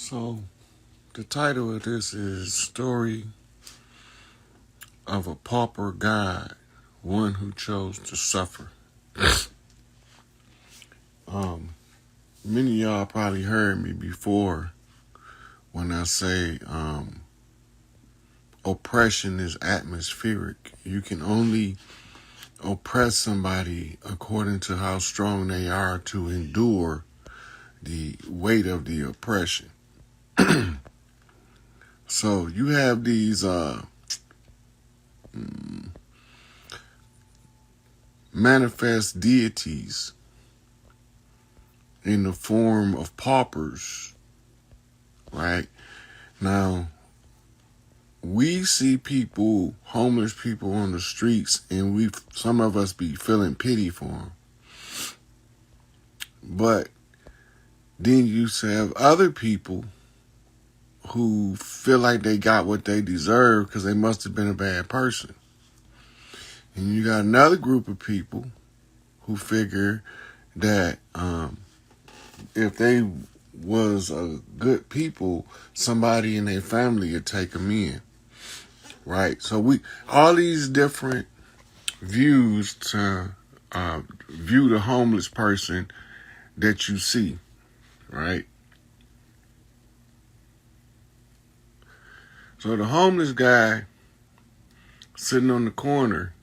So, the title of this is Story of a Pauper God, One Who Chose to Suffer. Many of y'all probably heard me before when I say oppression is atmospheric. You can only oppress somebody according to how strong they are to endure the weight of the oppression. So you have these manifest deities in the form of paupers, right? Now, we see people, homeless people on the streets, and some of us be feeling pity for them. But then you have other people who feel like they got what they deserve because they must have been a bad person. And you got another group of people who figure that if they was a good people, somebody in their family would take them in, right? So all these different views to view the homeless person that you see, right? So the homeless guy sitting on the corner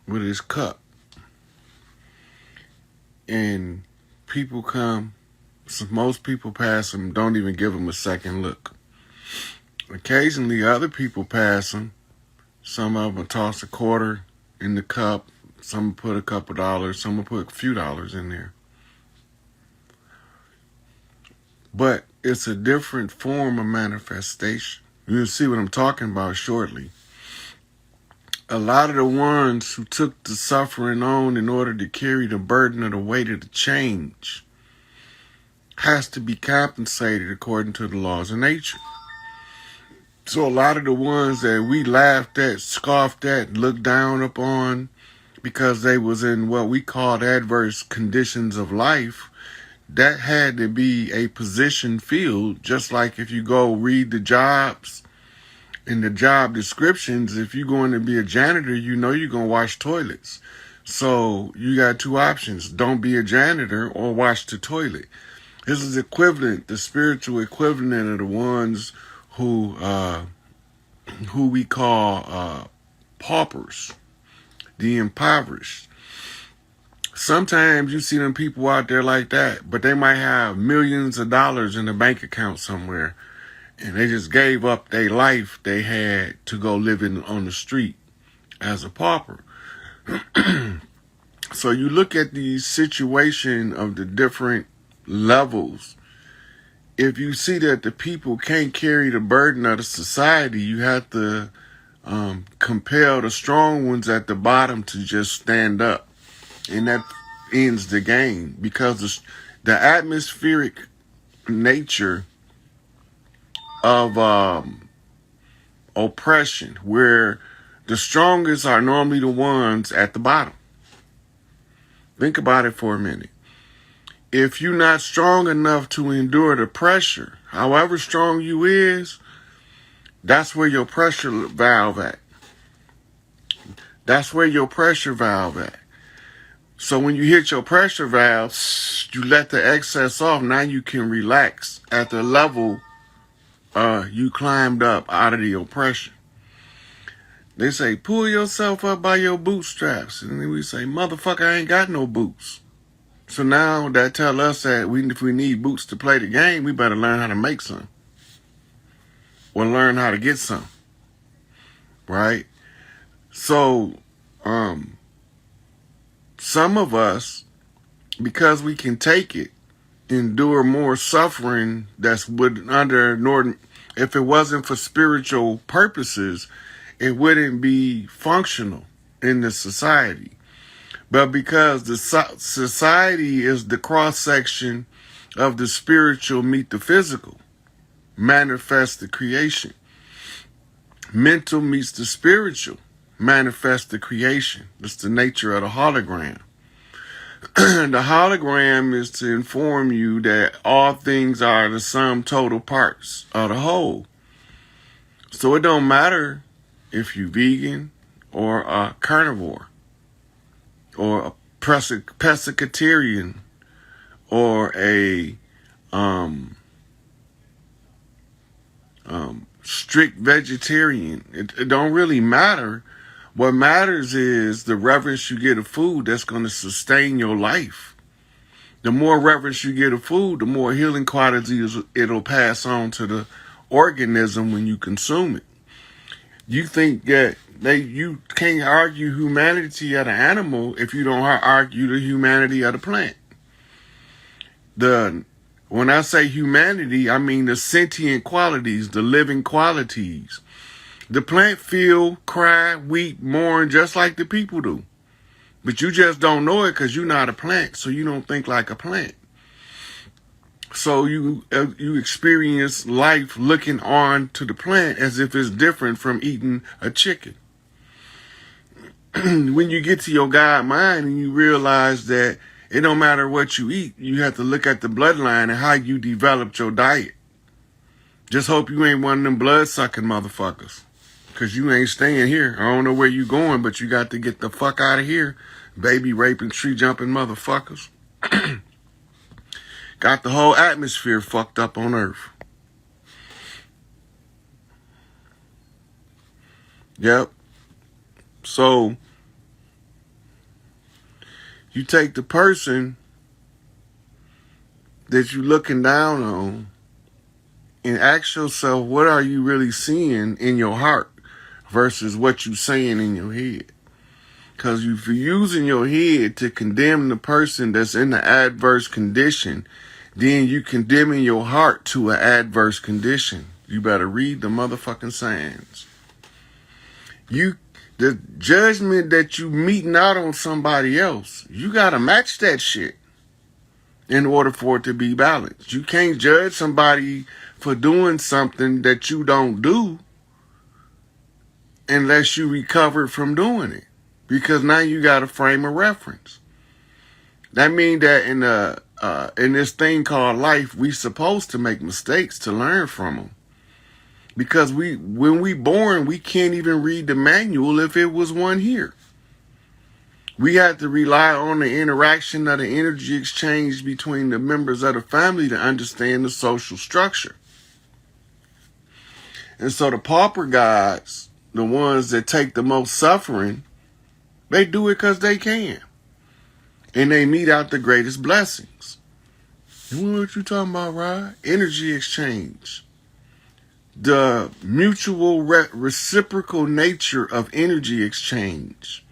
with his cup, and people come. So most people pass him, don't even give him a second look. Occasionally, other people pass him. Some of them toss a quarter in the cup. Some put a couple dollars. Some will put a few dollars in there. But it's a different form of manifestation. You'll see what I'm talking about shortly. A lot of the ones who took the suffering on in order to carry the burden of the weight of the change has to be compensated according to the laws of nature. So a lot of the ones that we laughed at, scoffed at, looked down upon because they was in what we called adverse conditions of life, that had to be a position field. Just like if you go read the jobs and the job descriptions, if you're going to be a janitor, you know you're going to wash toilets. So you got two options: don't be a janitor or wash the toilet. This is equivalent, the spiritual equivalent of the ones who we call paupers, the impoverished. Sometimes you see them people out there like that, but they might have millions of dollars in a bank account somewhere, and they just gave up their life they had to go living on the street as a pauper. So you look at the situation of the different levels. If you see that the people can't carry the burden of the society, you have to compel the strong ones at the bottom to just stand up. And that ends the game, because the atmospheric nature of oppression, where the strongest are normally the ones at the bottom. Think about it for a minute. If you're not strong enough to endure the pressure, however strong you is, that's where your pressure valve at. That's where your pressure valve at. So when you hit your pressure valve, you let the excess off. Now you can relax at the level you climbed up out of the oppression. They say, pull yourself up by your bootstraps. And then we say, motherfucker, I ain't got no boots. So now that tell us that if we need boots to play the game, we better learn how to make some. Or learn how to get some. Right? So, some of us, because we can take it, endure more suffering if it wasn't for spiritual purposes, it wouldn't be functional in the society. But because the society is the cross-section of the spiritual meet the physical, manifest the creation. Mental meets the spiritual, manifest the creation. It's the nature of the hologram. The hologram is to inform you that all things are the sum total parts of the whole. So it don't matter if you vegan or a carnivore or a pescatarian or a strict vegetarian. It don't really matter. What matters is the reverence you get of food that's going to sustain your life. The more reverence you get of food, the more healing qualities it'll pass on to the organism when you consume it. You think that you can't argue humanity of the animal if you don't argue the humanity of the plant. When I say humanity, I mean the sentient qualities, the living qualities. The plant feel, cry, weep, mourn just like the people do. But you just don't know it because you're not a plant, so you don't think like a plant. So you experience life looking on to the plant as if it's different from eating a chicken. When you get to your God mind and you realize that it don't matter what you eat, you have to look at the bloodline and how you developed your diet. Just hope you ain't one of them blood-sucking motherfuckers. Because you ain't staying here. I don't know where you going, but you got to get the fuck out of here. Baby raping, tree jumping motherfuckers. Got the whole atmosphere fucked up on Earth. Yep. So, you take the person that you're looking down on and ask yourself, what are you really seeing in your heart versus what you're saying in your head? Because if you're using your head to condemn the person that's in the adverse condition, then you condemning your heart to an adverse condition. You better read the motherfucking signs. The judgment that you meeting out on somebody else, you gotta match that shit in order for it to be balanced. You can't judge somebody for doing something that you don't do unless you recovered from doing it. Because now you got a frame of reference. That means that in this thing called life, we supposed to make mistakes to learn from them. Because when we born, we can't even read the manual if it was one here. We have to rely on the interaction of the energy exchange between the members of the family to understand the social structure. And so the pauper gods, the ones that take the most suffering, they do it because they can. And they mete out the greatest blessings. And what you talking about, Rod? Energy exchange. The mutual reciprocal nature of energy exchange.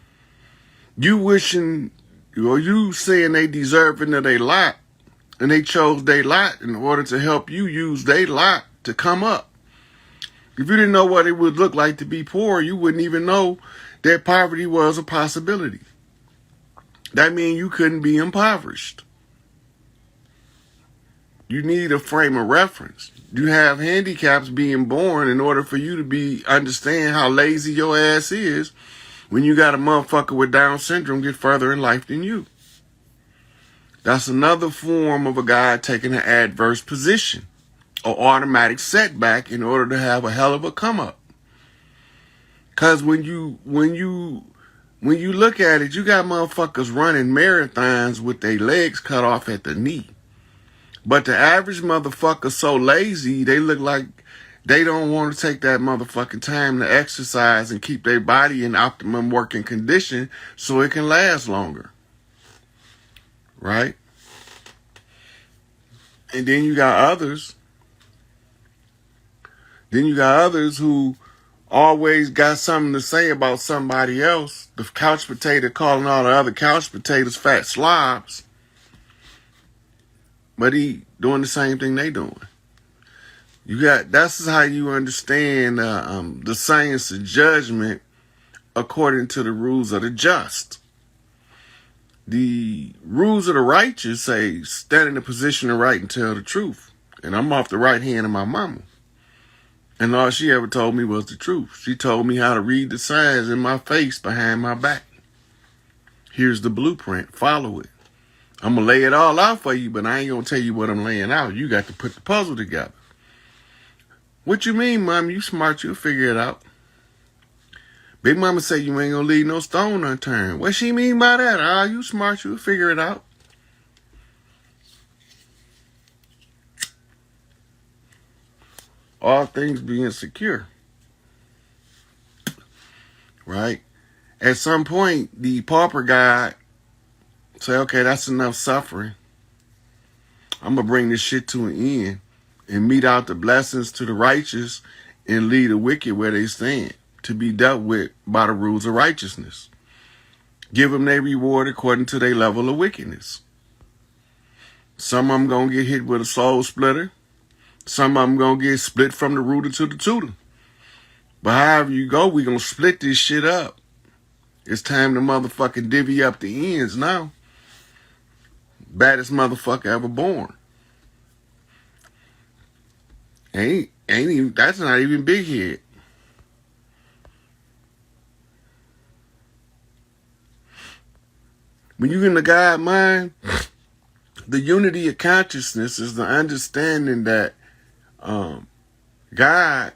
You wishing, or you saying they deserving of their lot, and they chose their lot in order to help you use their lot to come up. If you didn't know what it would look like to be poor, you wouldn't even know that poverty was a possibility. That means you couldn't be impoverished. You need a frame of reference. You have handicaps being born in order for you to understand how lazy your ass is when you got a motherfucker with Down syndrome get further in life than you. That's another form of a guy taking an adverse position or automatic setback in order to have a hell of a come up. Cause when you look at it, you got motherfuckers running marathons with their legs cut off at the knee. But the average motherfucker so lazy, they look like they don't want to take that motherfucking time to exercise and keep their body in optimum working condition so it can last longer. Right? And then you got others. Who always got something to say about somebody else. The couch potato calling all the other couch potatoes fat slobs. But he doing the same thing they doing. That's how you understand the science of judgment according to the rules of the just. The rules of the righteous say stand in the position of right and tell the truth. And I'm off the right hand of my mama. And all she ever told me was the truth. She told me how to read the signs in my face behind my back. Here's the blueprint. Follow it. I'm gonna lay it all out for you, but I ain't gonna tell you what I'm laying out. You got to put the puzzle together. What you mean, Mom? You smart, you'll figure it out. Big Mama say you ain't gonna leave no stone unturned. What she mean by that? Ah, you smart, you'll figure it out. All things being secure. Right? At some point, the Pauper God say, okay, that's enough suffering. I'm gonna bring this shit to an end and mete out the blessings to the righteous and leave the wicked where they stand, to be dealt with by the rules of righteousness. Give them their reward according to their level of wickedness. Some of them gonna get hit with a soul splitter. Some of them gonna get split from the rooter to the tutor. But however you go, we gonna split this shit up. It's time to motherfucking divvy up the ends now. Baddest motherfucker ever born. Ain't even, that's not even big head. When you in the God mind, the unity of consciousness is the understanding that God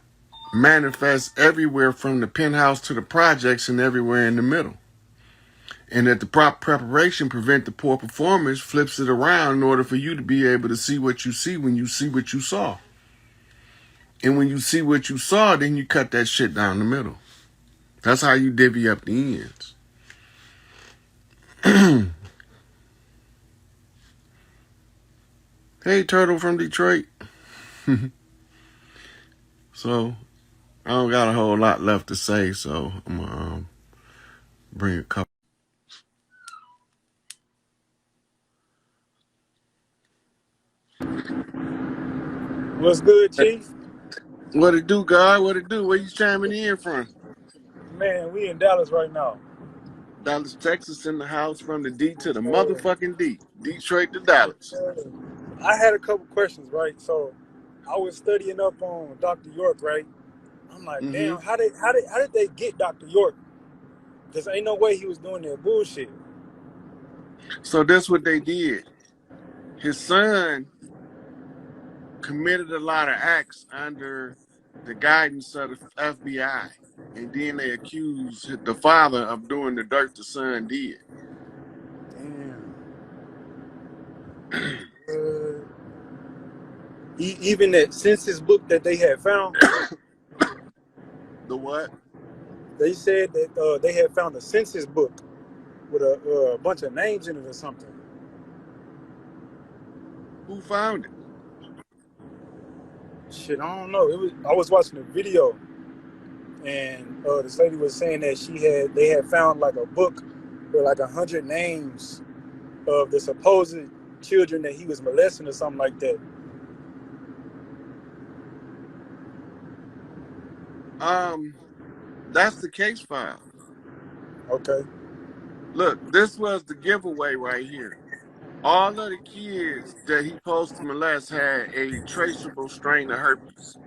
manifests everywhere from the penthouse to the projects and everywhere in the middle. And that the proper preparation prevent the poor performance flips it around in order for you to be able to see what you see when you see what you saw. And when you see what you saw, then you cut that shit down the middle. That's how you divvy up the ends. Hey, Turtle from Detroit. So, I don't got a whole lot left to say, so I'm going to bring a couple. What's good, Chief? What it do, God? What it do? Where you chiming in from? Man, we in Dallas right now. Dallas, Texas in the house from the D to the motherfucking D. Detroit to Dallas. I had a couple questions, right? So I was studying up on Dr. York, right? I'm like, Mm-hmm. damn, how did they get Dr. York? Because ain't no way he was doing that bullshit. So that's what they did. His son committed a lot of acts under the guidance of the FBI. And then they accused the father of doing the dirt the son did. Damn. Even that census book that they had found, The what? they said that they had found a census book with a bunch of names in it or something. Who found it? Shit, I don't know. I was watching a video, and this lady was saying that they had found like a book with like 100 names of the supposed children that he was molesting or something like that. That's the case file. Okay. Look, this was the giveaway right here. All of the kids that he supposed to molest had a traceable strain of herpes.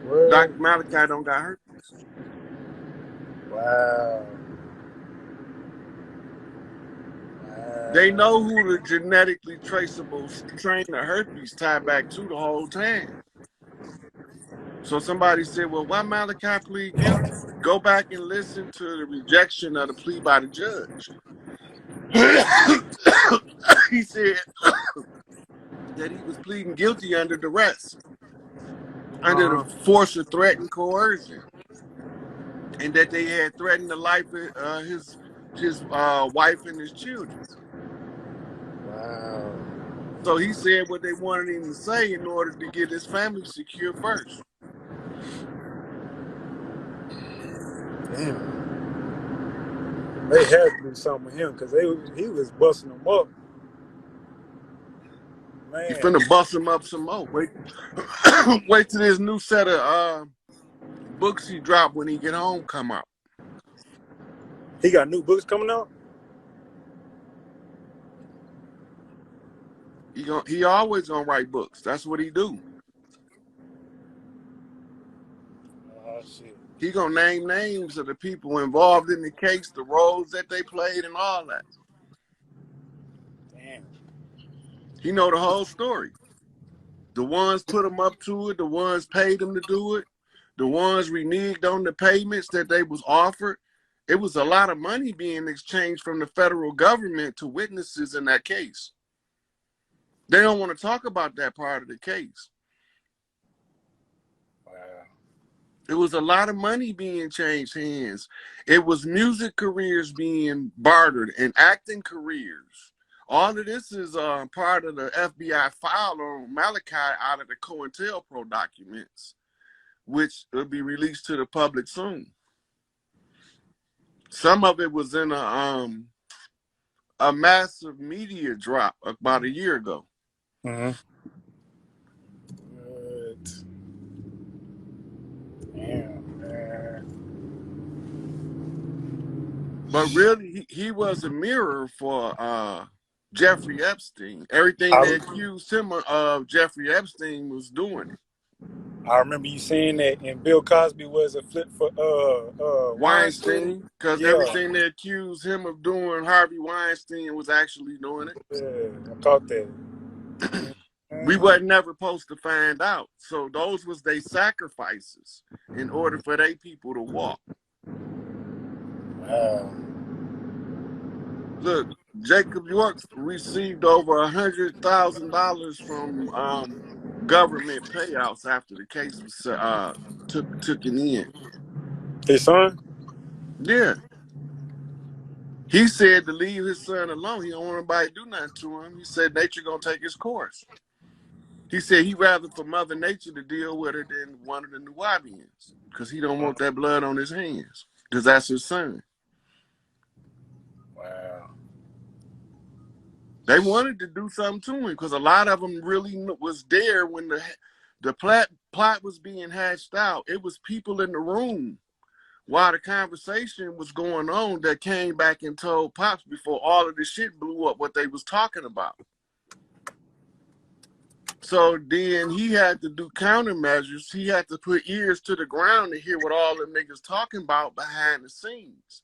Well, Dr. Malachi don't got herpes. wow. They Wow. know who the genetically traceable strain of herpes tied back to the whole time. So somebody said, well, why Malachi plead guilty? Go back and listen to the rejection of the plea by the judge. He said that he was pleading guilty under duress, under the force of threat and coercion, and that they had threatened the life of his wife and his children. Wow. So he said what they wanted him to say in order to get his family secure first. Damn. They had to do something with him because he was busting them up. He Man, finna bust him up some more. Wait, wait till this new set of books he dropped when he get home come out. he got new books coming out? He always gonna write books. That's what he do. Oh, shit. He gonna name names of the people involved in the case, the roles that they played, and all that. He know the whole story. The ones put him up to it, the ones paid him to do it, the ones reneged on the payments that they was offered. It was a lot of money being exchanged from the federal government to witnesses in that case. They don't want to talk about that part of the case. Wow. It was a lot of money being changed hands. It was music careers being bartered and acting careers. All of this is part of the FBI file on Malachi out of the COINTELPRO documents, which will be released to the public soon. Some of it was in a massive media drop about a year ago. Mm-hmm. Good. Damn, man. But really, he was a mirror for Jeffrey Epstein. Everything I, they accused him of, Jeffrey Epstein was doing it. I remember you saying that, and Bill Cosby was a flip for Weinstein. Weinstein, because Yeah, everything they accused him of doing, Harvey Weinstein was actually doing it. yeah, I caught that. We Mm-hmm. wasn't never supposed to find out. So those was their sacrifices in order for their people to walk. Wow. Look, Jacob York received over $100,000 from government payouts after the case was took in. His son? Yeah. He said to leave his son alone. He don't want anybody to do nothing to him. He said nature gonna take its course. He said he'd rather for Mother Nature to deal with it than one of the Nubians, because he don't want that blood on his hands, because that's his son. Wow. They wanted to do something to him because a lot of them really was there when the plot was being hashed out. It was people in the room while the conversation was going on that came back and told Pops before all of the shit blew up what they was talking about. So then he had to do countermeasures. He had to put ears to the ground to hear what all the niggas talking about behind the scenes.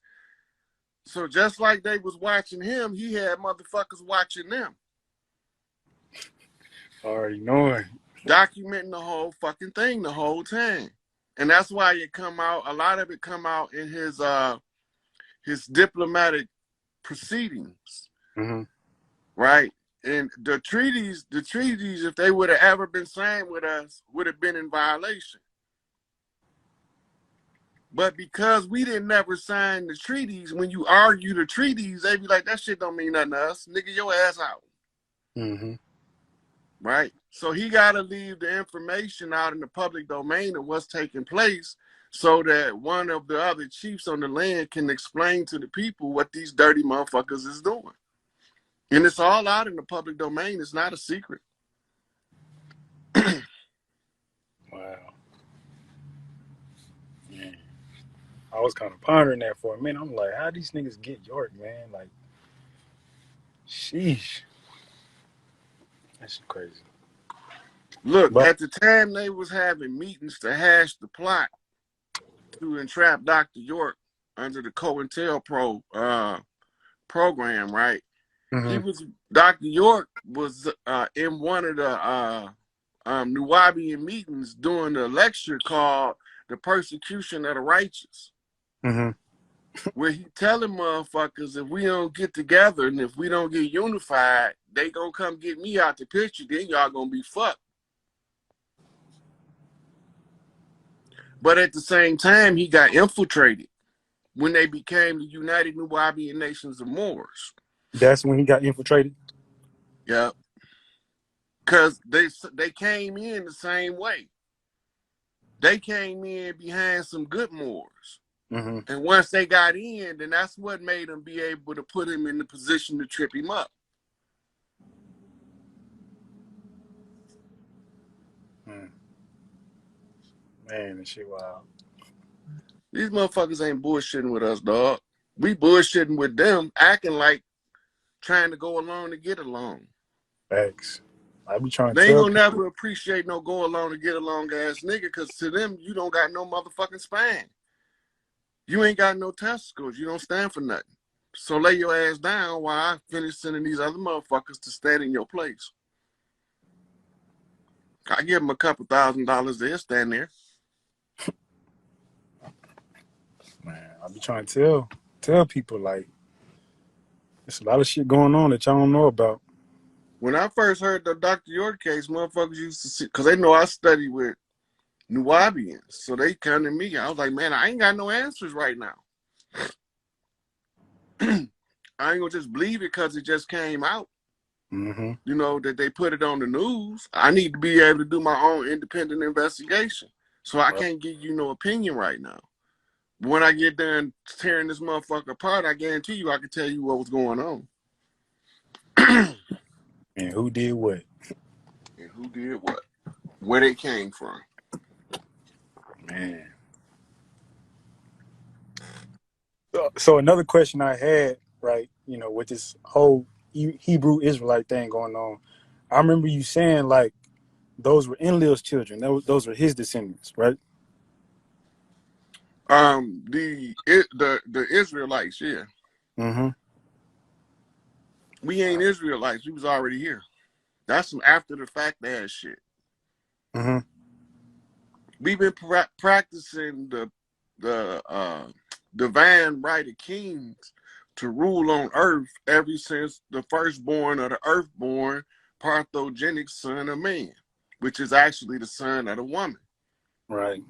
So just like they was watching him, he had motherfuckers watching them. Already knowing. Documenting the whole fucking thing the whole time. And that's why it come out, a lot of it come out in his diplomatic proceedings. Mm-hmm. Right? And the treaties, if they would have ever been signed with us, would have been in violation. But because we didn't never sign the treaties, when you argue the treaties, they be like, that shit don't mean nothing to us. Nigga, your ass out. Mm-hmm. Right? So he got to leave the information out in the public domain of what's taking place so that one of the other chiefs on the land can explain to the people what these dirty motherfuckers is doing. And it's all out in the public domain. It's not a secret. Wow. Man. I was kind of pondering that for a minute. I'm like, how these niggas get York, man? Like, sheesh. That's crazy. Look, But at the time they was having meetings to hash the plot to entrap Dr. York under the COINTELPRO program, right? mm-hmm. Dr. York was in one of the Nubian meetings doing a lecture called The Persecution of the Righteous, Mm-hmm. where he telling motherfuckers if we don't get together and if we don't get unified, they gonna come get me out the picture, then y'all gonna be fucked. But at the same time, he got infiltrated when they became the United Nubian Nations of Moors. That's when he got infiltrated? Yeah. Because they came in the same way. They came in behind some good Moors. Mm-hmm. And once they got in, then that's what made them be able to put him in the position to trip him up. Mm. Man, that shit wild. These motherfuckers ain't bullshitting with us, dog. We bullshitting with them, acting like trying to go along to get along. Facts. I be trying to They ain't tell gonna people. never appreciate no go along to get along ass nigga, because to them, you don't got no motherfucking spine. You ain't got no testicles. You don't stand for nothing. So lay your ass down while I finish sending these other motherfuckers to stand in your place. I give them a couple $1,000, they'll stand there. Man, I be trying to tell people, like, there's a lot of shit going on that y'all don't know about. When I first heard the Dr. York case, motherfuckers used to see, because they know I study with Nubians. So they come to me. I was like, man, I ain't got no answers right now. I ain't gonna just believe it because it just came out. Mm-hmm. You know, that they put it on the news. I need to be able to do my own independent investigation. So I can't give you no opinion right now. But when I get done tearing this motherfucker apart, I guarantee you I can tell you what was going on. And who did what? And who did what. Where they came from. Man. So another question I had, right, you know, with this whole Hebrew Israelite thing going on, I remember you saying, like, those were Enlil's children. Those were his descendants, right? The Israelites, yeah. Mm-hmm. We ain't Israelites. We was already here. That's some after the fact ass shit. Mm-hmm. We've been practicing the divine right of kings to rule on earth ever since the firstborn of the earthborn parthogenic son of man, which is actually the son of the woman. Right.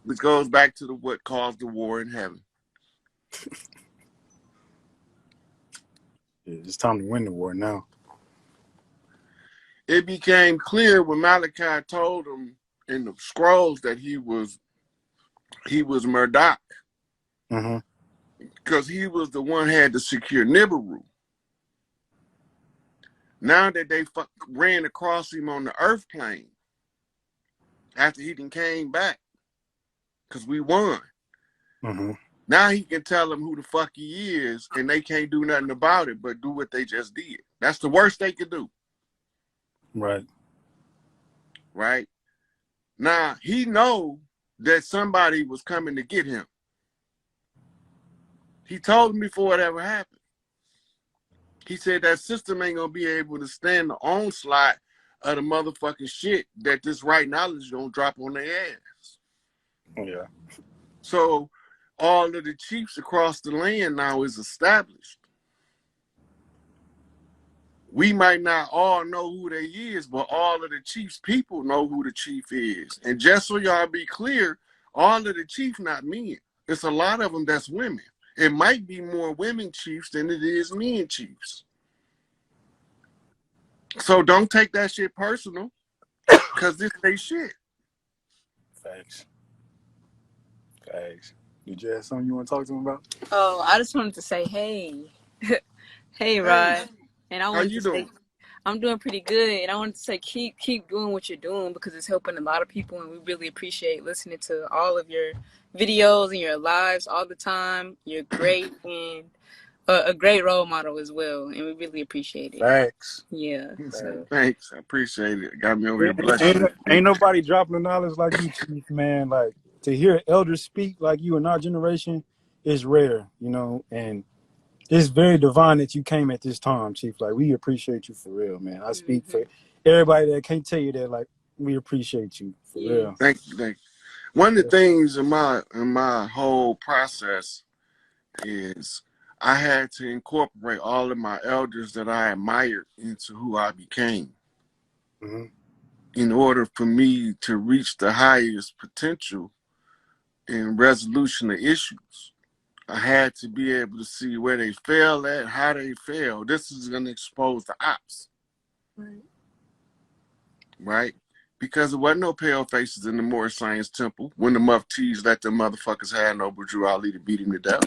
Which goes back to what caused the war in heaven. Yeah, it's time to win the war now. It became clear when Malachi told him in the scrolls that he was Murdoch, Mm-hmm. because he was the one who had to secure Nibiru. Now that they ran across him on the earth plane, after he came back, because we won. Mm-hmm. Now he can tell them who the fuck he is, and they can't do nothing about it but do what they just did. That's the worst they could do. Right. Right? Now, he know that somebody was coming to get him. He told him before it ever happened. He said that system ain't gonna be able to stand the onslaught of the motherfucking shit that this right knowledge gonna drop on their ass. Yeah. So all of the chiefs across the land now is established. We might not all know who they is, but all of the chiefs people know who the chief is. And just so y'all be clear, all of the chiefs not men. It's a lot of them that's women. It might be more women chiefs than it is men chiefs. So don't take that shit personal, because this ain't shit. Facts. Facts. Did you have something you want to talk to him about? Oh, I just wanted to say, hey. Hey, Hey, Rod. And I how wanted you to say, doing? I'm doing pretty good. And I wanted to say, keep doing what you're doing because it's helping a lot of people. And we really appreciate listening to all of your videos and your lives all the time. You're great and a great role model as well. And we really appreciate it. Facts. Yeah. Facts. So, Thanks, I appreciate it. Got me over here blushing. Ain't nobody dropping the knowledge like you, Chief, man. Like, to hear elders speak like you in our generation is rare, you know, and it's very divine that you came at this time, Chief. Like, we appreciate you for real, man. I speak for everybody that can't tell you that, like, we appreciate you for real. Thank you, thank you. One of the things in my whole process is I had to incorporate all of my elders that I admired into who I became. Mm-hmm. In order for me to reach the highest potential in resolution of issues. I had to be able to see where they fail at, how they fail. This is going to expose the ops. Right? Because there wasn't no pale faces in the Moorish Science Temple when the muftis let the motherfuckers have no Burju Ali to beat him to death.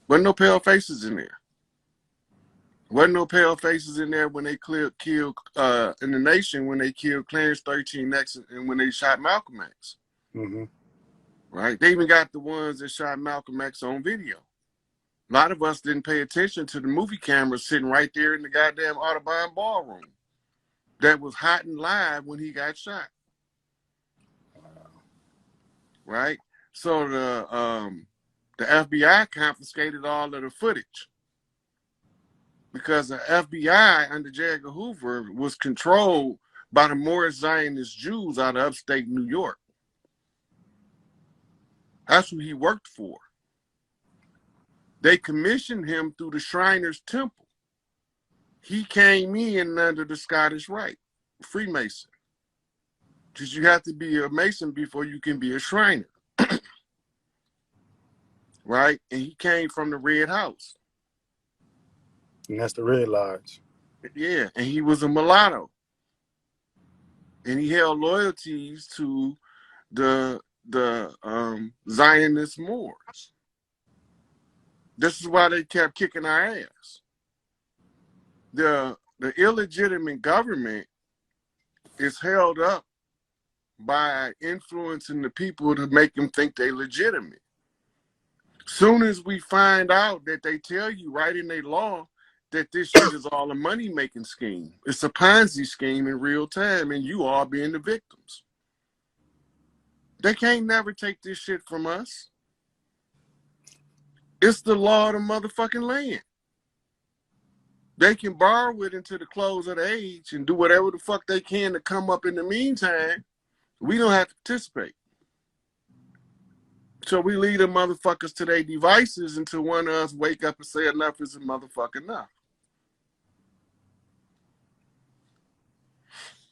Wasn't no pale faces in there. Wasn't no pale faces in there when they killed in the nation when they killed Clarence 13X and when they shot Malcolm X. Mm-hmm. Right? They even got the ones that shot Malcolm X on video. A lot of us didn't pay attention to the movie cameras sitting right there in the goddamn Audubon ballroom that was hot and live when he got shot. Right? So the FBI confiscated all of the footage. because the FBI under J. Edgar Hoover was controlled by the Moorish Zionist Jews out of upstate New York. That's who he worked for. They commissioned him through the Shriners Temple. He came in under the Scottish Rite, Freemason. Because you have to be a Mason before you can be a Shriner. Right? And he came from the Red House. And that's the Red Lodge. Yeah, and he was a mulatto. And he held loyalties to the Zionist Moors. This is why they kept kicking our ass. The illegitimate government is held up by influencing the people to make them think they legitimate. Soon as we find out that they tell you right in their law that this shit is all a money-making scheme. It's a Ponzi scheme in real time, and you all being the victims. They can't never take this shit from us. It's the law of the motherfucking land. They can borrow it until the close of the age and do whatever the fuck they can to come up in the meantime. We don't have to participate. So we leave the motherfuckers to their devices until one of us wake up and say enough is a motherfucker enough.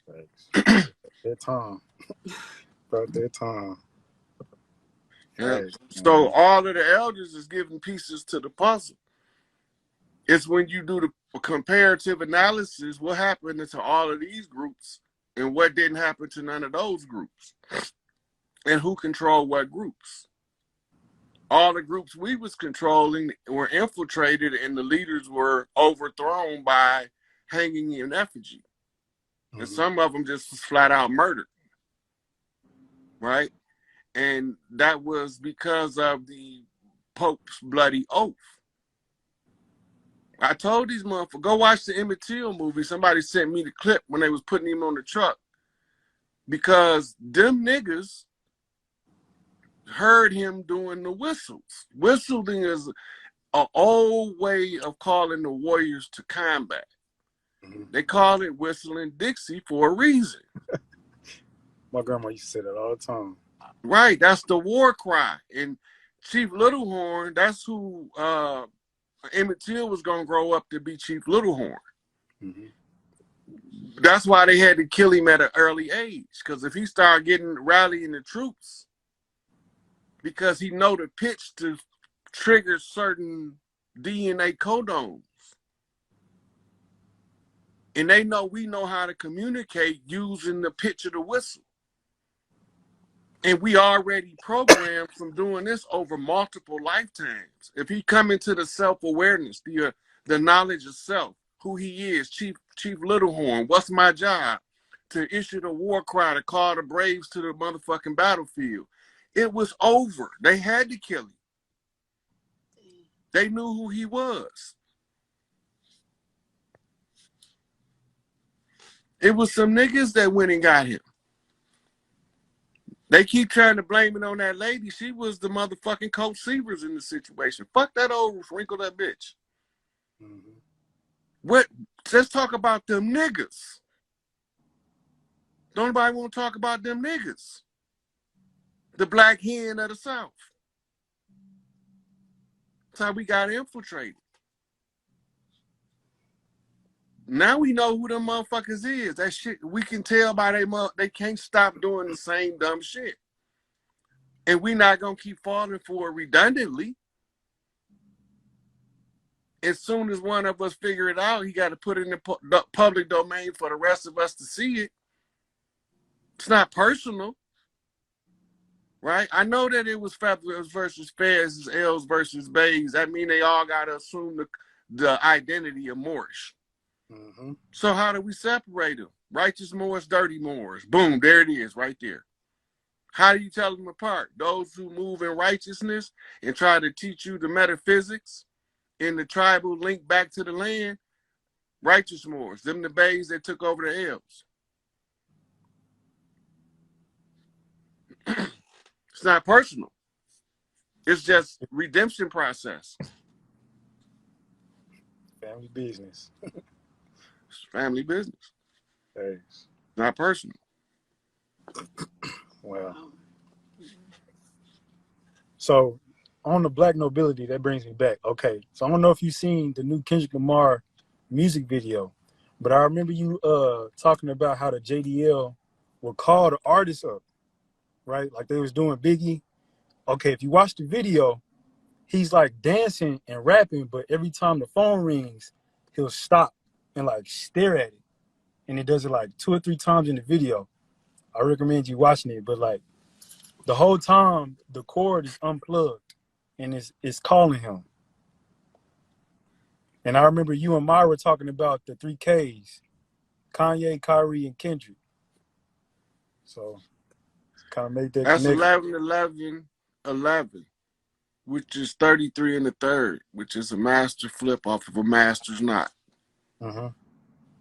Thanks. That time. About that time. Yeah. Thanks, So man. all of the elders is giving pieces to the puzzle. It's when you do the comparative analysis, what happened to all of these groups and what didn't happen to none of those groups, and who controlled what groups. All the groups we was controlling were infiltrated, and the leaders were overthrown by hanging in effigy. And some of them just was flat out murdered, right? And that was because of the Pope's bloody oath. I told these motherfuckers, go watch the Emmett Till movie. Somebody sent me the clip when they was putting him on the truck. Because them niggas heard him doing the whistles. Whistling is an old way of calling the warriors to combat. They call it whistling Dixie for a reason. My grandma used to say that all the time. Right, that's the war cry. And Chief Littlehorn, that's who Emmett Till was going to grow up to be Chief Littlehorn. That's why they had to kill him at an early age. Because if he started rallying the troops, because he know the pitch to trigger certain DNA codons. And they know we know how to communicate using the pitch of the whistle. And we already programmed from doing this over multiple lifetimes. If he come into the self-awareness, the knowledge of self, who he is, Chief Littlehorn, what's my job? To issue the war cry to call the Braves to the motherfucking battlefield. It was over. They had to kill him. They knew who he was. It was some niggas that went and got him. They keep trying to blame it on that lady. She was the motherfucking Coach Severs in the situation. Fuck that old wrinkle that bitch. What? Let's talk about them niggas. Don't nobody want to talk about them niggas. The black hen of the South. That's how we got infiltrated. Now we know who them motherfuckers is. That shit, we can tell by they can't stop doing the same dumb shit. And we not going to keep falling for it redundantly. As soon as one of us figure it out, he got to put it in the public domain for the rest of us to see it. It's not personal, right? I know that it was feathers versus fairs, L's versus bays. That mean they all got to assume the identity of Moorish. So how do we separate them? Righteous Moors, dirty Moors. Boom, there it is, right there. How do you tell them apart? Those who move in righteousness and try to teach you the metaphysics in the tribal link back to the land, righteous Moors. Them the bays that took over the L's. It's not personal. It's just redemption process. Family business. It's family business, Hey, not personal. well. So on the black nobility, that brings me back. Okay, so I don't know if you've seen the new Kendrick Lamar music video, but I remember you talking about how the JDL would call the artist up, right? Like they was doing Biggie. Okay, if you watch the video, he's like dancing and rapping, but every time the phone rings, he'll stop and like stare at it. And he does it like 2 or 3 times in the video. I recommend you watching it, but like the whole time the cord is unplugged and it's calling him. And I remember you and Myra talking about the 3Ks, Kanye, Kyrie, and Kendrick. So kind of made that That's connection. 11, 11, 11, which is 33 in the third, which is a master flip off of a master's knot. Mm-hmm.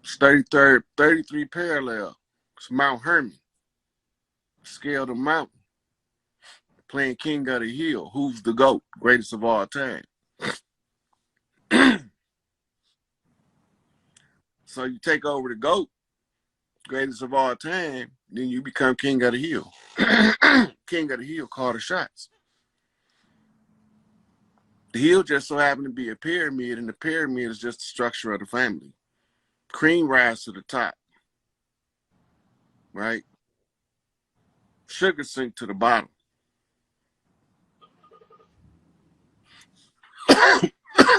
It's 33rd, 33 parallel. It's Mount Hermon. Scale the mountain. Playing King of the Hill. Who's the GOAT? Greatest of all time. So you take over the GOAT, greatest of all time, then you become King of the Hill. King of the Hill, call the shots. The hill just so happened to be a pyramid, and the pyramid is just the structure of the family. Cream rise to the top, right? Sugar sink to the bottom.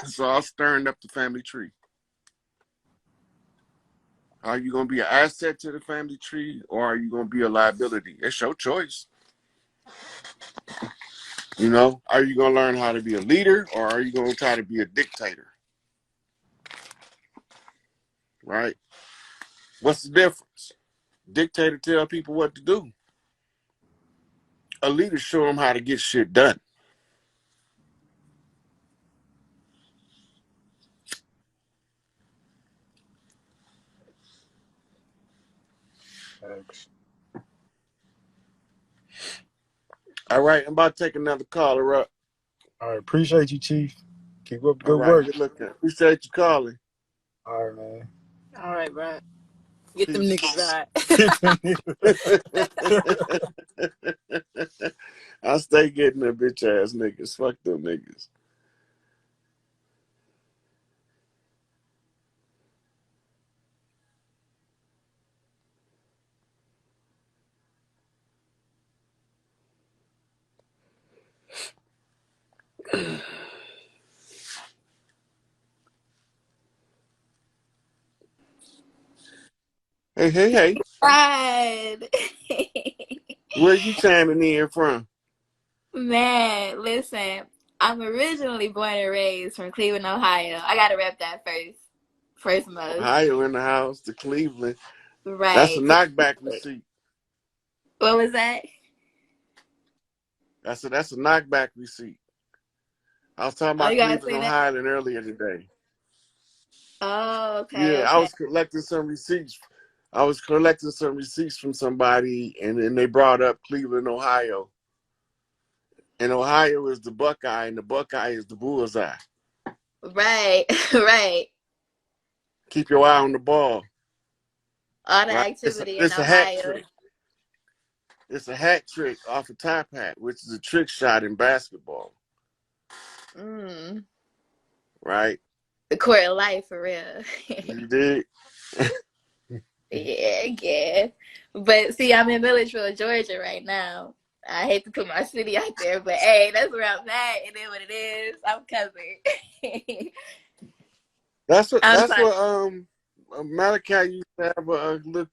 So I'm stirring up the family tree. Are you going to be an asset to the family tree, or are you going to be a liability? It's your choice. You know, are you going to learn how to be a leader, or are you going to try to be a dictator? Right? What's the difference? Dictator tell people what to do. A leader show them how to get shit done. Thanks. All right, I'm about to take another caller up. All right, appreciate you, Chief. Keep up the All good right, work. good looking. Appreciate you calling. All right, man. All right, bro. Get them Peace. niggas right. I stay getting them bitch ass niggas. Fuck them niggas. Hey, hey, hey. Pride. Where you chiming in from? Man, listen. I'm originally born and raised from Cleveland, Ohio. I gotta rep that first most. Ohio in the house to Cleveland. That's a Right. knockback receipt. What was that? That's a knockback receipt. I was talking Oh, you about gotta Cleveland, say that? Ohio earlier today. Oh, okay, Yeah, I okay. was collecting some receipts. I was collecting some receipts from somebody, and then they brought up Cleveland, Ohio. And Ohio is the Buckeye, and the Buckeye is the bullseye. Right, right. Keep your eye on the ball, All the right? activity in It's a hat Ohio. trick. It's a hat trick off a top hat, which is a trick shot in basketball, Mm. right? The court of life for real. You did. Yeah, yeah. But see, I'm in Milledgeville, Georgia right now. I hate to put my city out there, but hey, that's where I'm at. It is what it is. I'm covered. I'm That's trying. what Malachi used to have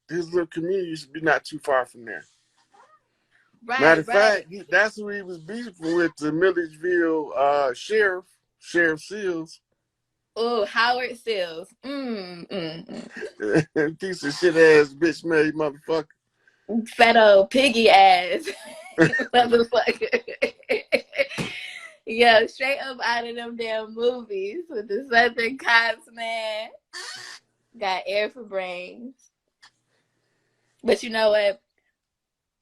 his little community used to be not too far from there. Matter Right, of right. fact, that's who he was beefing with, the Milledgeville Sheriff Seals. Oh, Howard Sills. Piece of shit ass bitch made motherfucker. Fat old piggy ass motherfucker. Yo, straight up out of them damn movies with the Southern cops, man. Got air for brains. But you know what?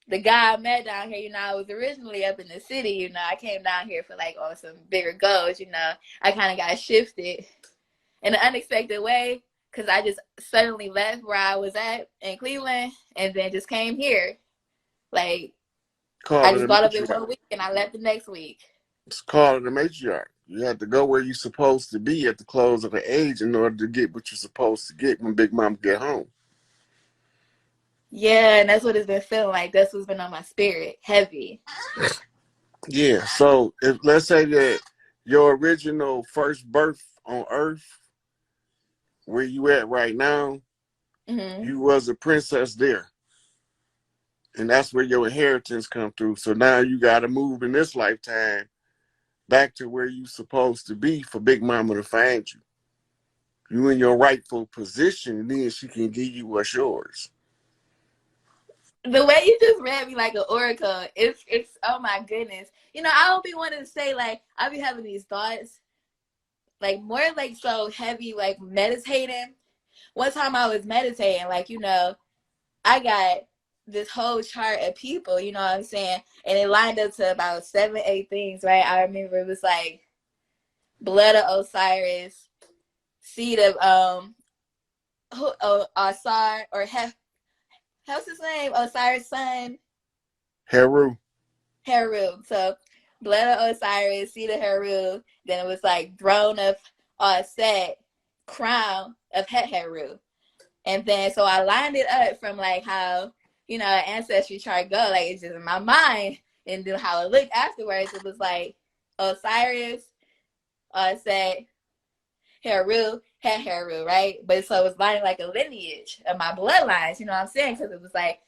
The guy I met down here, I was originally up in the city, I came down here for like on some bigger goals, I kind of got shifted in an unexpected way, because I just suddenly left where I was at in Cleveland and then just came here. Like, I Call it just a got up in matriarch. 1 week and I left the next week. It's called a matriarch. You have to go where you're supposed to be at the close of the age in order to get what you're supposed to get when Big Mom get home. Yeah, and that's what it's been feeling like. That's what's been on my spirit, heavy. Yeah. So if let's say that your original first birth on Earth, where you at right now, Mm-hmm. you was a princess there. And that's where your inheritance come through. So now you got to move in this lifetime back to where you supposed to be for Big Mama to find you. You in your rightful position, and then she can give you what's yours. The way you just read me like an oracle, it's oh my goodness. You know, I don't be wanting to say like I be having these thoughts, like more like so heavy, like meditating. One time I was meditating, like, you know, I got this whole chart of people, you know what I'm saying? And it lined up to about 7, 8 things, right? I remember it was like blood of Osiris, seed of Asar or how's his name? Osiris' son, Heru. Heru. So blood of Osiris, seed of Heru. Then it was like throne of Set, crown of Heru. And then so I lined it up from like how, you know, ancestry chart go, like it's just in my mind. And then how it looked afterwards, it was like Osiris, Set, Heru, Heru, right? But so it was lining like a lineage of my bloodlines, you know what I'm saying? Because it was like,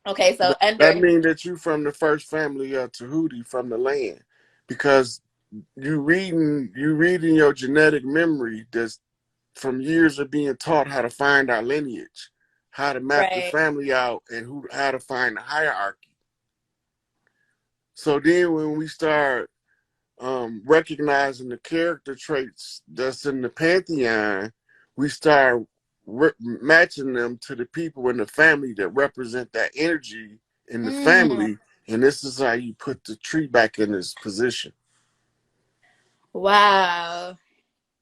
okay, so That under means that you from the first family of Tahuti from the land, because you reading your genetic memory that's from years of being taught how to find our lineage, how to map the right. family out, and how to find the hierarchy. So then when we start recognizing the character traits that's in the pantheon, we start matching them to the people in the family that represent that energy in the Mm, family, and this is how you put the tree back in its position. wow.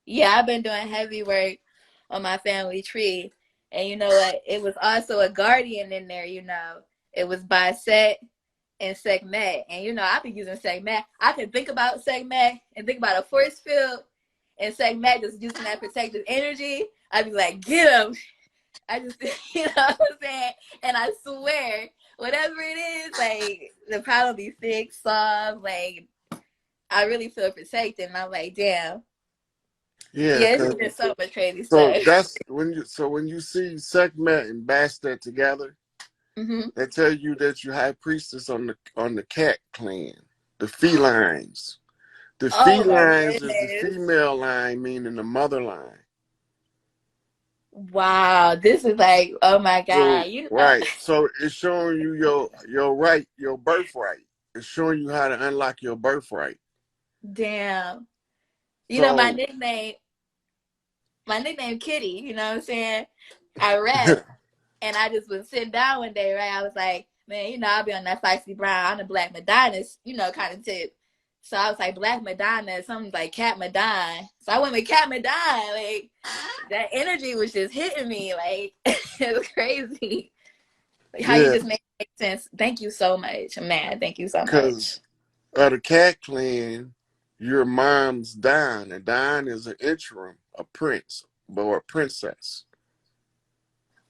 Yeah, I've been doing heavy work on my family tree. And you know what? It was also a guardian in there, you know. It was by Set and Sekhmet. And you know, I've been using Sekhmet. I can think about Sekhmet and think about a force field and Sekhmet just using that protective energy. I'd be like, get him. I just, you know what I'm saying? And I swear, whatever it is, like, the problem be fixed, solved. Like, I really feel protected. And I'm like, damn. Yeah, Yeah, it's because just been so much crazy so stuff. that's when you see Sekhmet and Bastet together, Mm-hmm. they tell you that you high priestess on the cat clan, the felines. The Oh my felines is the goodness. female line, meaning the mother line. Wow. This is like, oh my God. So You know, right, so it's showing you your right, your birthright. It's showing you how to unlock your birthright. damn. You know, So my nickname Kitty, you know what I'm saying? I rap and I just was sitting down one day, right? I was like, man, you know, I'll be on that Feisty Brown, I'm the Black Madonna, you know, kind of tip. So I was like, Black Madonna, something like Cat Madonna. So I went with Cat Madonna. Like, that energy was just hitting me. Like, it was crazy. Like, how you yeah, just made it make sense. Thank you so much. Man, thank you so much. because of the cat clan, your mom's Don, and Don is an interim, a prince or a princess.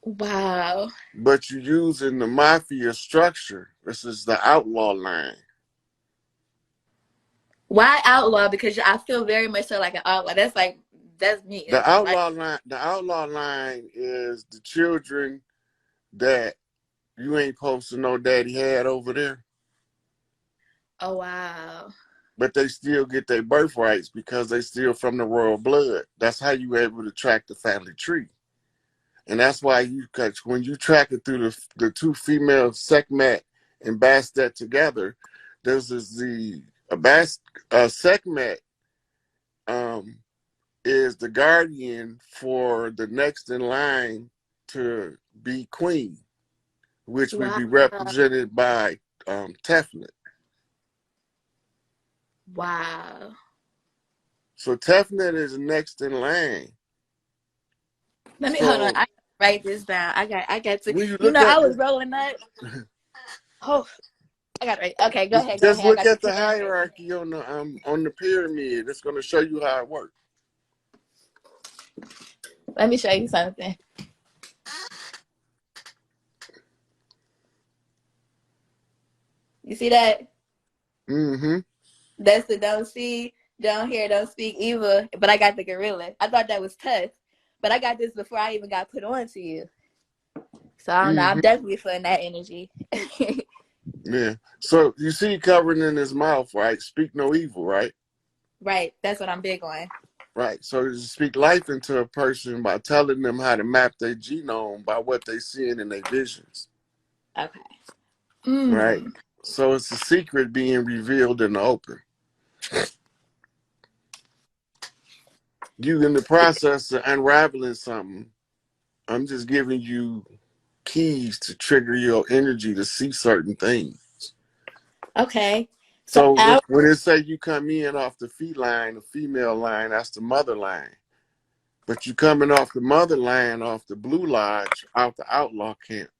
Wow. But you're using the mafia structure. This is the outlaw line. Why outlaw? Because I feel very much so like an outlaw. That's like, that's me. The That's my. outlaw line. The outlaw line is the children that you ain't supposed to know daddy had over there, Oh, wow. but they still get their birthrights because they still from the royal blood. That's how you able to track the family tree. And that's why when you track it through the two female Sekhmet and Bastet together, this is the Sekhmet um, is the guardian for the next in line to be queen, which would Wow. be represented by Tefnut. Wow. So Tefnet is next in line. Let me hold on. So I write this down. I got to. when you You look know, at I was rolling up. Oh, I got it. Okay, go ahead. Go just ahead. I look got the at the pen. hierarchy on the pyramid. It's going to show you how it works. Let me show you something. You see that? Mm-hmm. That's the don't see, don't hear, don't speak evil. But I got the gorilla. I thought that was tough. But I got this before I even got put on to you. So I don't know. I'm Mm-hmm. definitely feeling that energy. Yeah. So you see covering in his mouth, right? Speak no evil, right? Right. That's what I'm big on. Right. So you speak life into a person by telling them how to map their genome by what they seeing in their visions. Okay. Right. Mm. So it's a secret being revealed in the open. You in the process of unraveling something. I'm just giving you keys to trigger your energy to see certain things. Okay. So So out. when it say you come in off the feline, the female line, that's the mother line. But you coming off the mother line, off the Blue Lodge, out the outlaw camp.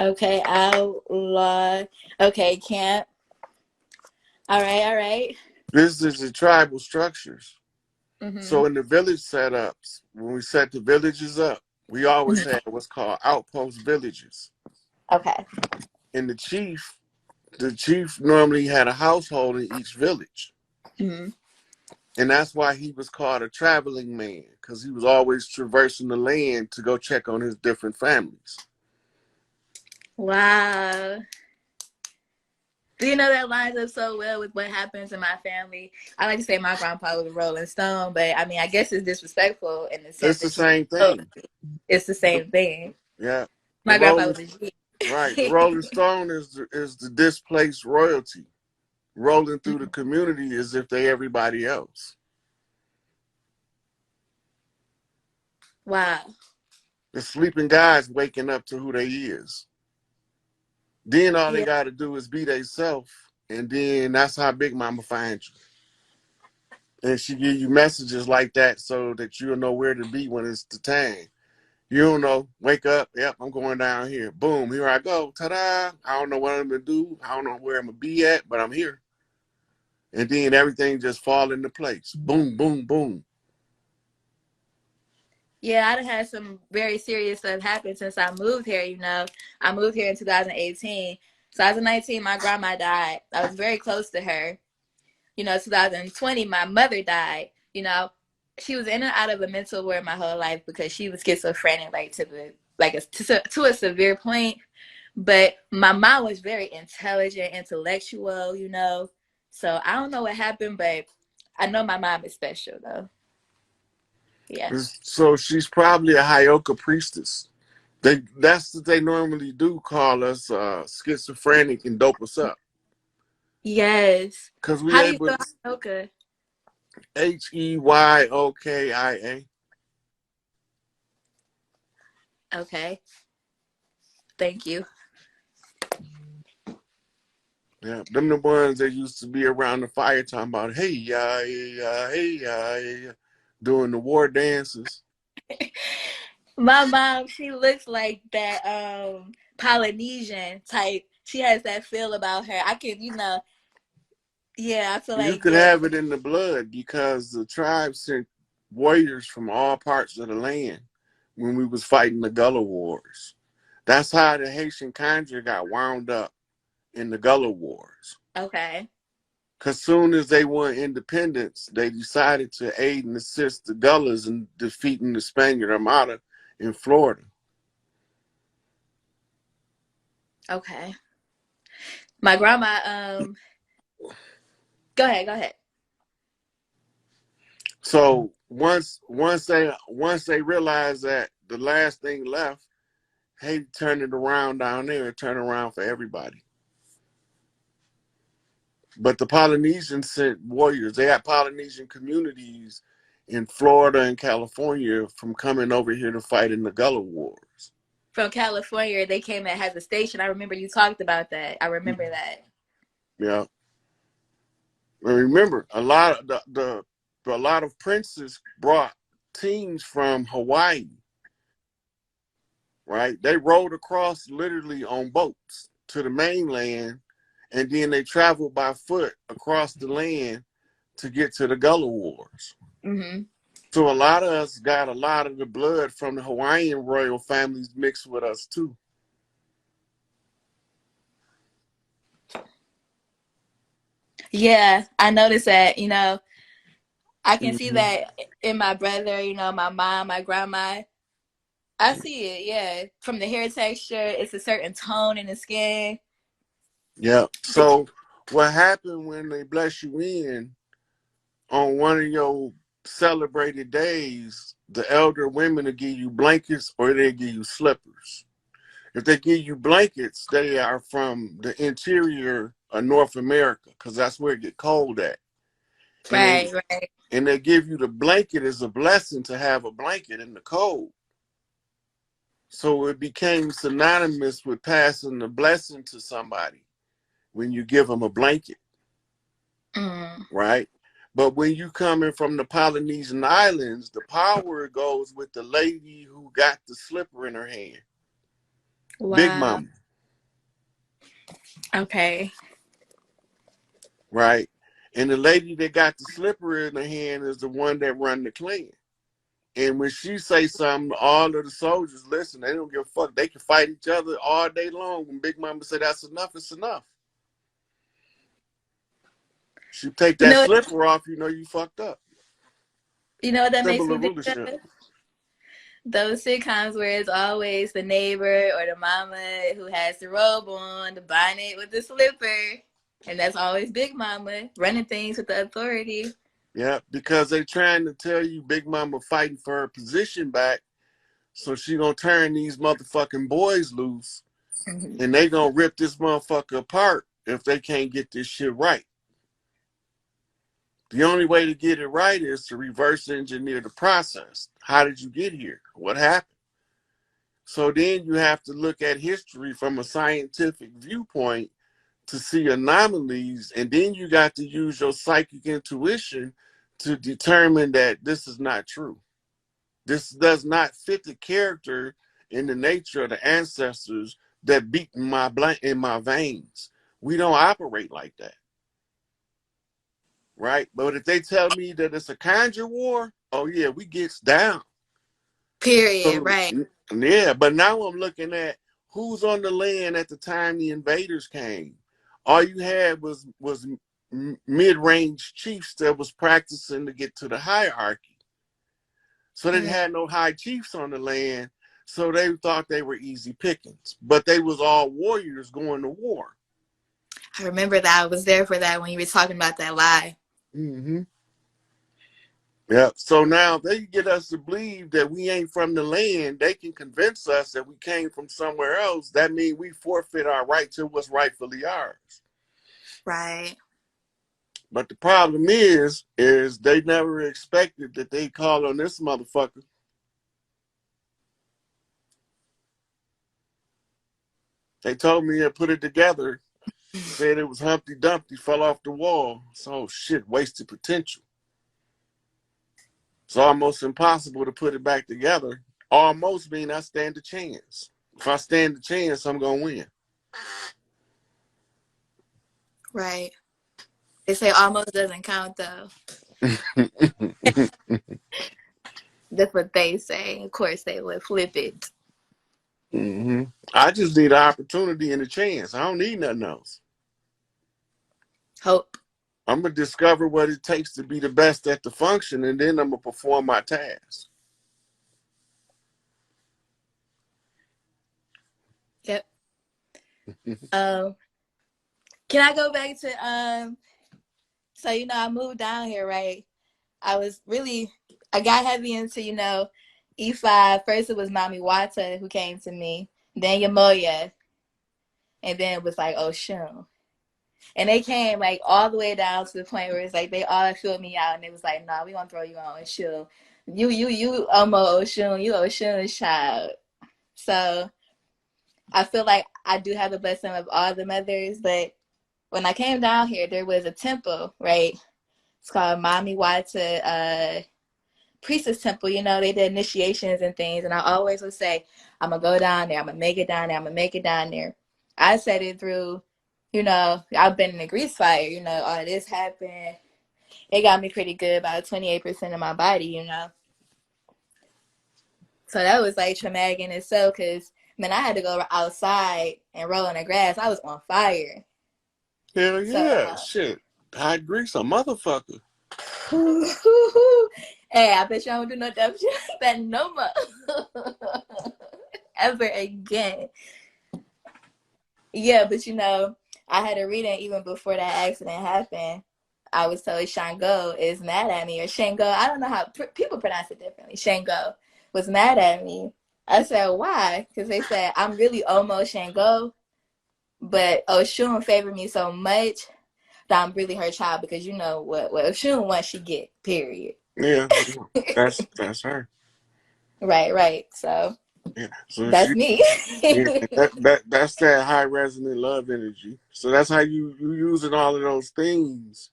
Okay. Outlaw. Okay. Camp. All right. All right. This is the tribal structures. Mm-hmm. So in the village setups, when we set the villages up, we always had what's called outpost villages. Okay. And the chief normally had a household in each village. Mm-hmm. And that's why he was called a traveling man, because he was always traversing the land to go check on his different families. Wow. Do you know that lines up so well with what happens in my family? I like to say my grandpa was a Rolling Stone, but I mean, I guess it's disrespectful in the sense It's the that you. same Oh, thing. it's the same thing. Yeah. The My grandpa Rolling was a G. right. The Rolling Stone is the displaced royalty rolling through the community as if they everybody else. Wow. The sleeping guys waking up to who they is. Then all they Yeah. got to do is be they self, and then that's how Big Mama finds you. And she give you messages like that so that you'll know where to be when it's the time. You don't know. Wake up. Yep, I'm going down here. Boom, here I go. Ta-da. I don't know what I'm going to do. I don't know where I'm going to be at, but I'm here. And then everything just fall into place. Boom, boom, boom. Yeah, I've had some very serious stuff happen since I moved here. I moved here in 2018. 2019, my grandma died. I was very close to her. 2020, my mother died. She was in and out of a mental ward my whole life because she was schizophrenic, like to a severe point. But my mom was very intelligent, intellectual. So I don't know what happened, but I know my mom is special though. Yeah. So she's probably a Hyoka priestess. That's what they normally do, call us schizophrenic and dope us up. Yes. Because we How do you able feel, to Hyoka? Heyokaya. Okay. Thank you. Yeah, them the ones that used to be around the fire talking about, hey, hey, doing the war dances. My mom, she looks like that Polynesian type. She has that feel about her. I can, yeah, I feel You like, could yeah. have it in the blood because the tribe sent warriors from all parts of the land when we was fighting the Gullah Wars. That's how the Haitian conjure got wound up in the Gullah Wars. Okay. Because soon as they won independence, they decided to aid and assist the Gullahs in defeating the Spaniard Armada in Florida. Okay. My grandma, go ahead, go ahead. So once they realized that the last thing left, hey, turn it around down there and turn around for everybody. But the Polynesians sent warriors. They had Polynesian communities in Florida and California from coming over here to fight in the Gullah Wars. From California, they came and has a station. I remember you talked about that. I remember that. Yeah. And remember, a lot of a lot of princes brought teams from Hawaii, right? They rode across literally on boats to the mainland, and then they traveled by foot across the land to get to the Gullah Wars. Mm-hmm. So a lot of us got a lot of the blood from the Hawaiian royal families mixed with us too. Yeah, I noticed that, you know, I can see Mm-hmm. that in my brother, you know, my mom, my grandma. I see it, yeah. From the hair texture, it's a certain tone in the skin. Yeah. So what happened when they bless you in on one of your celebrated days, the elder women will give you blankets or they give you slippers. If they give you blankets, they are from the interior of North America because that's where it get cold at. And Right, right. they give you the blanket as a blessing to have a blanket in the cold. So it became synonymous with passing the blessing to somebody when you give them a blanket, Mm. right? But when you coming from the Polynesian islands, the power goes with the lady who got the slipper in her hand, Big Wow. Mama, Okay. right? And the lady that got the slipper in her hand is the one that run the clan. And when she say something, all of the soldiers listen. They don't give a fuck. They can fight each other all day long. When Big Mama say that's enough, it's enough. She take You that know, slipper off, you know you fucked up. you know what that makes Symbol me of think rulership. of? Those sitcoms where it's always the neighbor or the mama who has the robe on, the bonnet with the slipper. And that's always Big Mama running things with the authority. Yeah, because they trying to tell you Big Mama fighting for her position back, so she gonna turn these motherfucking boys loose, Mm-hmm. and they gonna rip this motherfucker apart if they can't get this shit right. The only way to get it right is to reverse engineer the process. How did you get here? What happened? So then you have to look at history from a scientific viewpoint to see anomalies, and then you got to use your psychic intuition to determine that this is not true. This does not fit the character and the nature of the ancestors that beat in my veins. We don't operate like that, right? But if they tell me that it's a conjure war, oh yeah, we gets down. Period. So Right. yeah, but now I'm looking at who's on the land at the time the invaders came. All you had was mid-range chiefs that was practicing to get to the hierarchy. So they Mm. had no high chiefs on the land, so they thought they were easy pickings. But they was all warriors going to war. I remember that. I was there for that when you were talking about that lie. Mm-hmm. Yeah. So now if they get us to believe that we ain't from the land, they can convince us that we came from somewhere else. That means we forfeit our right to what's rightfully ours. Right. But the problem is they never expected that they call on this motherfucker. They told me to put it together, said it was Humpty Dumpty, fell off the wall. So shit, wasted potential. It's almost impossible to put it back together. Almost mean I stand a chance. If I stand a chance, I'm gonna win. Right. They say almost doesn't count though. That's what they say. Of course, they would flip it. Mm-hmm. I just need an opportunity and a chance. I don't need nothing else. Hope. I'm gonna discover what it takes to be the best at the function, and then I'm gonna perform my task. Yep. Um, can I go back to so you know I moved down here, right? I got heavy into, you know, E5. First it was Mami Wata who came to me, then Yamoya, and then it was like Oshun. And they came like all the way down to the point where it's like they all filled me out and it was like, nah, we gonna throw you on Oshun. You Omo Oshun, you Oshun's child. So I feel like I do have the blessing of all the mothers, but when I came down here, there was a temple, right? It's called Mami Wata Priestess Temple. You know, they did initiations and things, and I always would say, I'm gonna go down there, I'm gonna make it down there, I'm gonna make it down there. I said it through, you know, I've been in a grease fire, you know, all this happened. It got me pretty good, about 28% of my body, you know. So that was like traumatic in itself, because man, I had to go outside and roll in the grass. I was on fire. Hell So yeah, shit. Hot grease, a motherfucker. hey, I bet you I don't do no dumb shit like that no more. Ever again. Yeah, but you know, I had a reading even before that accident happened. I was told Shango is mad at me, or Shango. I don't know how people pronounce it differently. Shango was mad at me. I said, why? Because they said I'm really almost Shango, but Oshun favored me so much that I'm really her child, because you know what Oshun wants, she get, period. Yeah, that's her. Right. So Yeah, so that's she, me. yeah, that's that high resonant love energy. So that's how you using all of those things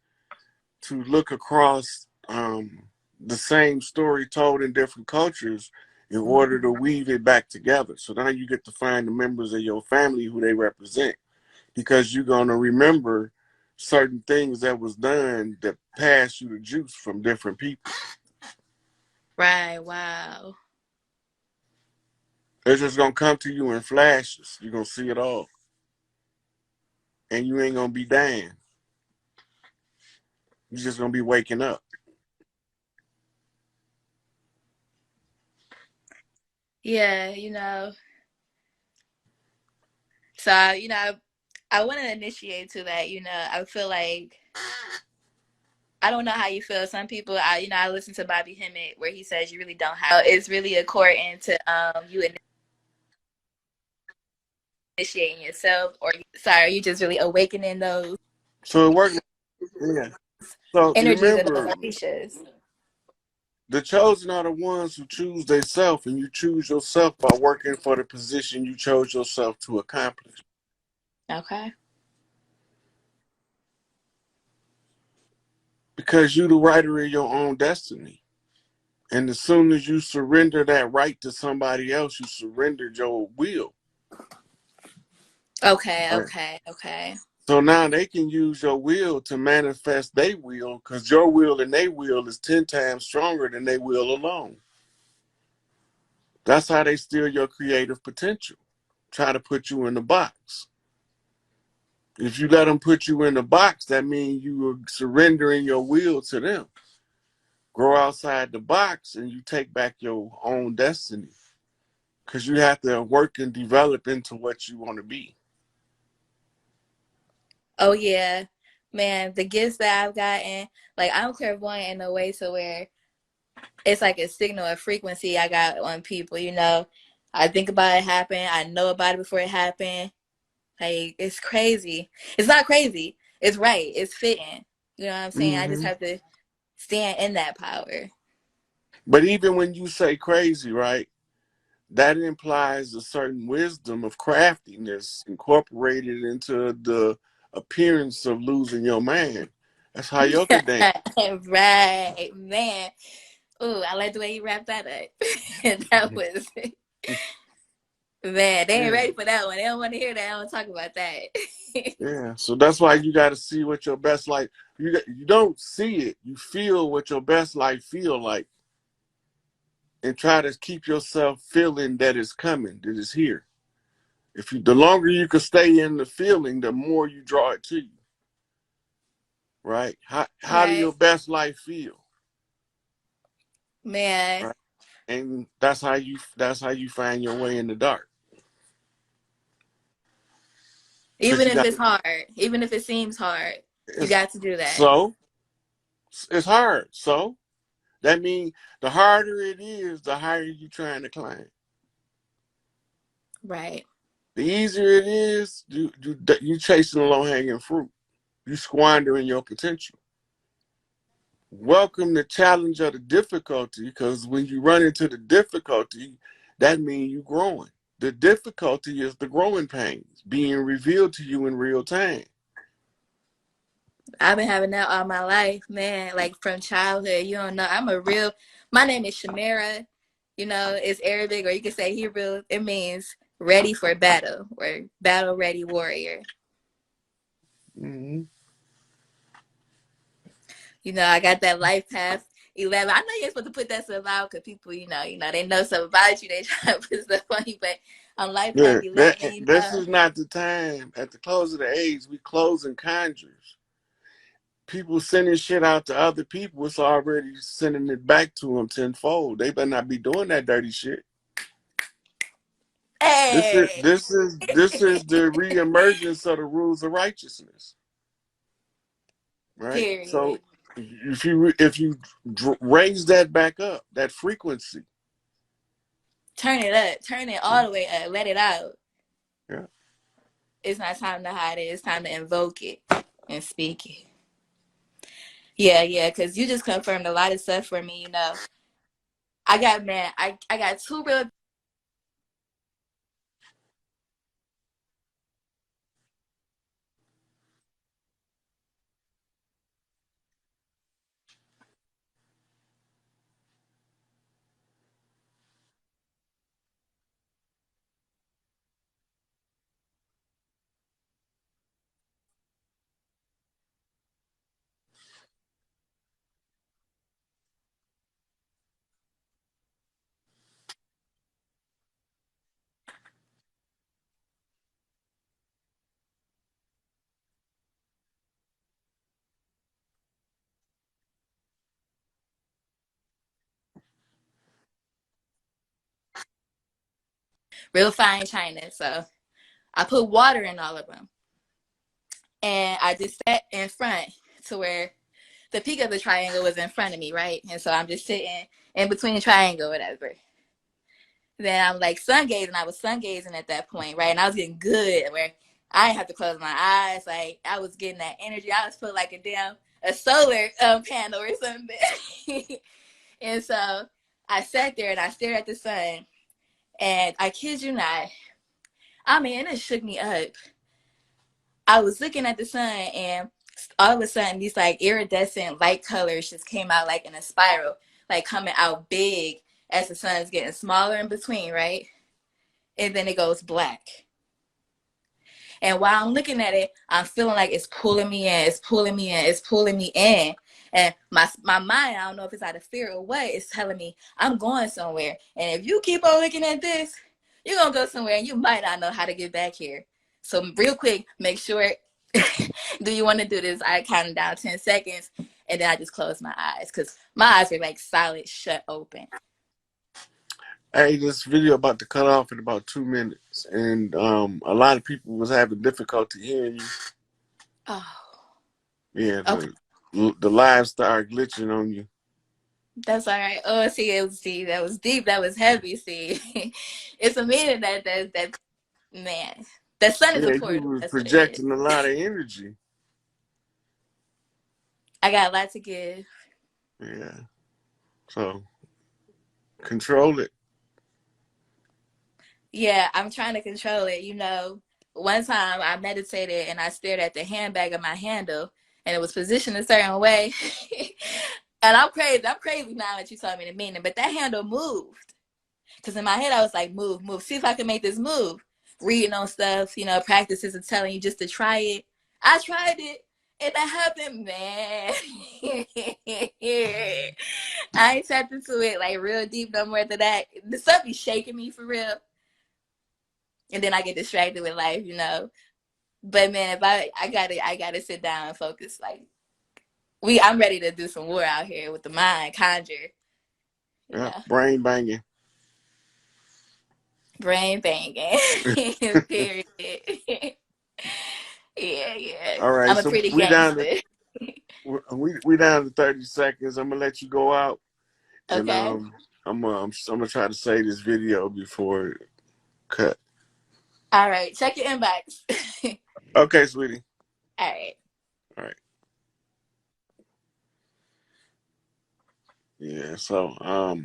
to look across the same story told in different cultures in order to weave it back together. So now you get to find the members of your family who they represent, because you're gonna remember certain things that was done that passed you the juice from different people. Right. Wow. It's just gonna come to you in flashes. You're gonna see it all. And you ain't gonna be dying. You're just gonna be waking up. Yeah, you know. So you know, I want to initiate to that. You know, I feel like I don't know how you feel. Some people, I listen to Bobby Hemmett where he says you really don't have. It's really according to you initiating yourself, or sorry, you just really awakening those So it works. Yeah. So you energies of those remember, Orishas. the chosen are the ones who choose themselves, and you choose yourself by working for the position you chose yourself to accomplish. Okay. Because you the writer of your own destiny. And as soon as you surrender that right to somebody else, you surrendered your will. Okay. Right. Okay. Okay. So now they can use your will to manifest their will, because your will and their will is 10 times stronger than they will alone. That's how they steal your creative potential. Try to put you in the box. If you let them put you in the box, that means you are surrendering your will to them. Grow outside the box and you take back your own destiny, because you have to work and develop into what you want to be. Oh yeah, man. The gifts that I've gotten, like I'm clairvoyant in a way to where it's like a signal, a frequency I got on people. You know, I think about it happen. I know about it before it happened. Like it's crazy. It's not crazy. It's right. It's fitting. You know what I'm saying? I just Mm-hmm. have to stand in that power. But even when you say crazy, right, that implies a certain wisdom of craftiness incorporated into the appearance of losing your mind. That's how yoga dance. Right, man. Ooh, I like the way you wrapped that up. That was man. They ain't Yeah. ready for that one. They don't want to hear that. I don't talk about that. Yeah. So that's why you got to see what your best life. You don't see it. You feel what your best life feel like, and try to keep yourself feeling that it's coming, that it's here. If you, the longer you can stay in the feeling, the more you draw it to you. Right? How do Right, your best life feel? man. Right? And that's how you find your way in the dark. Because Even you if got it's hard, even if it seems hard, you it's got to do that. so it's hard. So that means the harder it is, the higher you trying to climb. Right. The easier it is, you chasing the low hanging fruit. You squandering your potential. Welcome the challenge of the difficulty, because when you run into the difficulty, that means you're growing. The difficulty is the growing pains being revealed to you in real time. I've been having that all my life, man. Like from childhood, you don't know. My name is Shamira. You know, it's Arabic, or you can say Hebrew. It means ready for battle, or battle ready warrior. Mm-hmm. You know, I got that life path 11. I know you're supposed to put that stuff out because people, they know something about you. They try to put stuff on you, but on life path Yeah, 11, this is not the time. At the close of the age, we closing conjures. People sending shit out to other people, it's already sending it back to them tenfold. They better not be doing that dirty shit. hey, This is the reemergence of the rules of righteousness, right? So period. if you raise that back up, that frequency, Turn it up, turn it yeah, all the way up, let it out. yeah. It's not time to hide it. It's time to invoke it and speak it. Yeah, because you just confirmed a lot of stuff for me. I got two real fine china. So I put water in all of them, and I just sat in front to where the peak of the triangle was in front of me, right? And so I'm just sitting in between the triangle, whatever. Then I'm like sun gazing. I was sun gazing at that point, right? And I was getting good where I didn't have to close my eyes. Like I was getting that energy. I was feeling like a solar panel or something. And so I sat there and I stared at the sun. And I kid you not, I mean, it shook me up. I was looking at the sun, and all of a sudden these like iridescent light colors just came out like in a spiral, like coming out big as the sun is getting smaller in between, right? And then it goes black. And while I'm looking at it, I'm feeling like it's pulling me in, it's pulling me in, it's pulling me in. And my mind, I don't know if it's out of fear or what, is telling me I'm going somewhere. And if you keep on looking at this, you're gonna go somewhere and you might not know how to get back here. So real quick, make sure do you want to do this? I count down 10 seconds and then I just close my eyes because my eyes are like solid shut open. Hey, this video about to cut off in about 2 minutes, and a lot of people was having difficulty hearing you. Oh, Yeah, okay. the live started glitching on you. That's all right. Oh, see, that was deep. That was heavy. See, it's a meaning that man, the sun is a Yeah, you portal. was That's what it is. projecting a lot of energy. I got a lot to give. Yeah, so control it. Yeah, I'm trying to control it. One time I meditated and I stared at the handbag of my handle, and it was positioned a certain way. And I'm crazy. I'm crazy now that you told me the meaning, but that handle moved. Because in my head, I was like, move, move. See if I can make this move. Reading on stuff, practices and telling you just to try it. I tried it. And that happened, man. I ain't tapped into it like real deep no more than that. The stuff be shaking me for real. And then I get distracted with life. But man, if I gotta sit down and focus. Like I'm ready to do some war out here with the mind, conjure, you Yeah, know. brain banging. Brain banging. Period. Yeah. All right, I'm a so pretty gangster. we down to 30 seconds. I'm gonna let you go out, and Okay. I'm gonna try to save this video before it cut. All right. Check your inbox. Okay, sweetie. All right. All right. Yeah. So I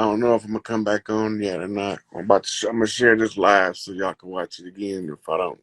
don't know if I'm gonna come back on yet or not. I'm gonna share this live so y'all can watch it again if I don't.